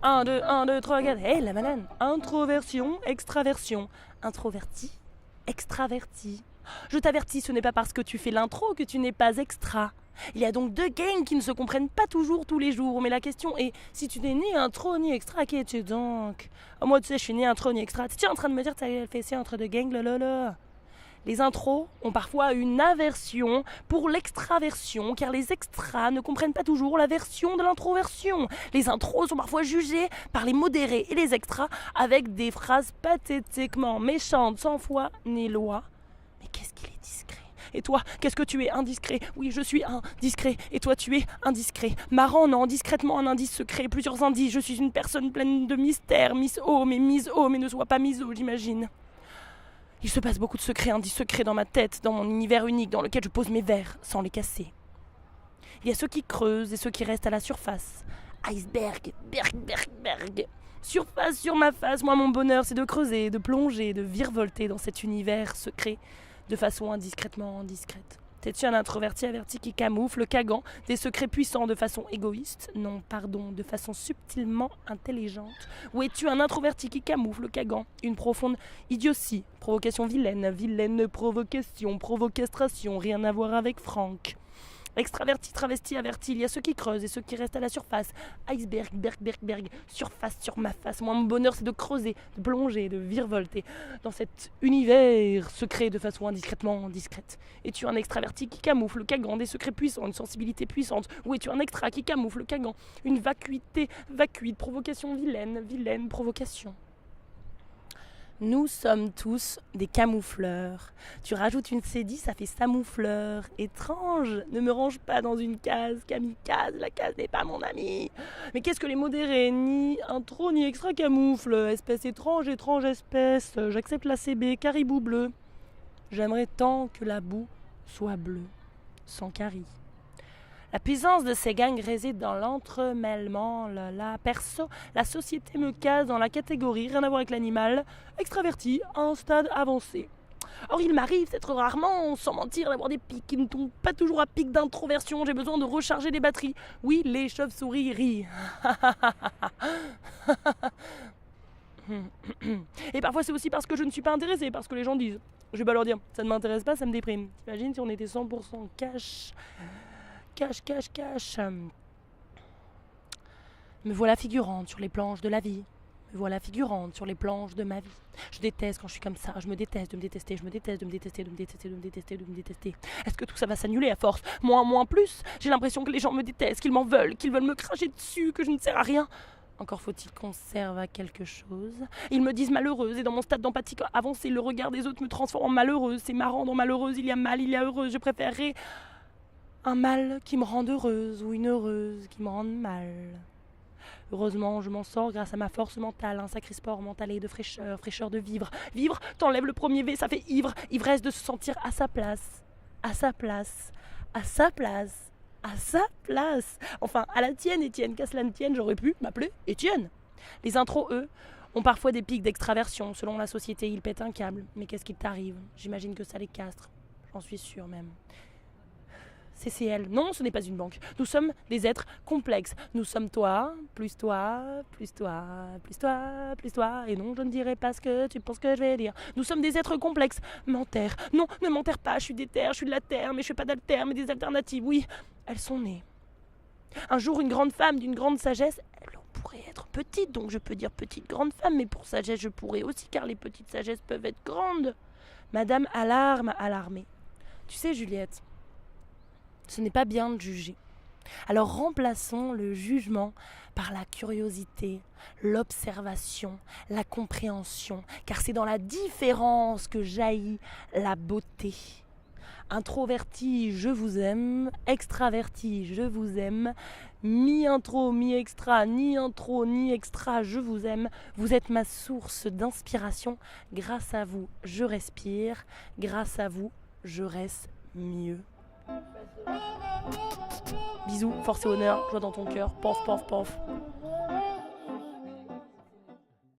1, 2, 3, 4. Hé, la banane. Introversion, extraversion. Introverti, extraverti. Je t'avertis, ce n'est pas parce que tu fais l'intro que tu n'es pas extra. Il y a donc deux gangs qui ne se comprennent pas toujours tous les jours. Mais la question est, si tu n'es ni intro ni extra, qui es-tu donc? Moi, tu sais, je suis ni intro ni extra. Tu es en train de me dire que tu as fait ça entre deux gangs, là. Les intros ont parfois une aversion pour l'extraversion, car les extras ne comprennent pas toujours la version de l'introversion. Les intros sont parfois jugés par les modérés et les extras avec des phrases pathétiquement méchantes, sans foi ni loi. Mais qu'est-ce qu'il est discret? Et toi, qu'est-ce que tu es indiscret? Oui, je suis indiscret. Et toi, tu es indiscret. Marrant, non, discrètement un indice secret. Plusieurs indices. Je suis une personne pleine de mystère. Miss O, mais ne sois pas miso, j'imagine. Il se passe beaucoup de secrets, indices secrets dans ma tête, dans mon univers unique dans lequel je pose mes verres sans les casser. Il y a ceux qui creusent et ceux qui restent à la surface. Iceberg, berg. Surface sur ma face, moi mon bonheur c'est de creuser, de plonger, de virevolter dans cet univers secret de façon indiscrètement indiscrète. T'es-tu un introverti averti qui camoufle, cagant des secrets puissants de façon égoïste? Non, pardon, de façon subtilement intelligente. Ou es-tu un introverti qui camoufle, cagant une profonde idiotie? Provocation vilaine provocation, provocastration, rien à voir avec Franck. Extraverti, travesti, averti, il y a ceux qui creusent et ceux qui restent à la surface. Iceberg, berg, surface sur ma face. Moi, mon bonheur, c'est de creuser, de plonger, de virevolter dans cet univers secret de façon indiscrètement discrète. Es-tu un extraverti qui camoufle, cagant des secrets puissants, une sensibilité puissante? Ou es-tu un extra qui camoufle, cagant une vacuité, provocation vilaine provocation? Nous sommes tous des camoufleurs. Tu rajoutes une cédille, ça fait samoufleur. Étrange, ne me range pas dans une case, kamikaze, la case n'est pas mon ami. Mais qu'est-ce que les modérés? Ni intro ni extra camoufle. Espèce étrange espèce. J'accepte la CB, caribou bleu. J'aimerais tant que la boue soit bleue, sans carie. La puissance de ces gangs réside dans l'entremêlement. Perso, la société me case dans la catégorie, rien à voir avec l'animal, extraverti, à un stade avancé. Or, il m'arrive d'être rarement, sans mentir, d'avoir des pics qui ne tombent pas toujours à pic d'introversion. J'ai besoin de recharger les batteries. Oui, les chauves-souris rient. Et parfois, c'est aussi parce que je ne suis pas intéressée, parce que les gens disent. Je vais pas leur dire, ça ne m'intéresse pas, ça me déprime. T'imagines si on était 100% cash. Me voilà figurante sur les planches de la vie. Me voilà figurante sur les planches de ma vie. Je déteste quand je suis comme ça. Je me déteste de me détester. Je me déteste de me détester, de me détester, de me détester, de me détester. Est-ce que tout ça va s'annuler à force? Moins, plus. J'ai l'impression que les gens me détestent, qu'ils m'en veulent, qu'ils veulent me cracher dessus, que je ne sers à rien. Encore faut-il qu'on serve à quelque chose. Ils me disent malheureuse, et dans mon stade d'empathie avancé, le regard des autres me transforme en malheureuse. C'est marrant, dans malheureuse, il y a mal, il y a heureuse. Je préférerais un mal qui me rende heureuse ou une heureuse qui me rende mal. Heureusement, je m'en sors grâce à ma force mentale, un sacré sport mental et de fraîcheur de vivre. Vivre, t'enlèves le premier V, ça fait ivre, ivresse de se sentir à sa place. Enfin, à la tienne, Étienne, qu'à cela ne tienne, j'aurais pu m'appeler Étienne. Les intros, eux, ont parfois des pics d'extraversion. Selon la société, ils pètent un câble. Mais qu'est-ce qui t'arrive? J'imagine que ça les castre. J'en suis sûre même. CCL. Non, ce n'est pas une banque. Nous sommes des êtres complexes. Nous sommes toi, plus toi, plus toi, plus toi, plus toi. Et non, je ne dirai pas ce que tu penses que je vais dire. Nous sommes des êtres complexes. Menteur. Non, ne m'enterre pas. Je suis des terres, je suis de la terre, mais je fais pas d'alter, mais des alternatives. Oui, elles sont nées. Un jour, une grande femme d'une grande sagesse, elle pourrait être petite, donc je peux dire petite grande femme, mais pour sagesse, je pourrais aussi, car les petites sagesses peuvent être grandes. Madame Alarme, alarmée. Tu sais, Juliette, ce n'est pas bien de juger. Alors remplaçons le jugement par la curiosité, l'observation, la compréhension, car c'est dans la différence que jaillit la beauté. Introverti, je vous aime. Extraverti, je vous aime. Mi-intro, mi-extra, ni intro, ni extra, je vous aime. Vous êtes ma source d'inspiration. Grâce à vous, je respire. Grâce à vous, je reste mieux. Bisous, force et honneur, joie dans ton cœur, pof, pof, pof.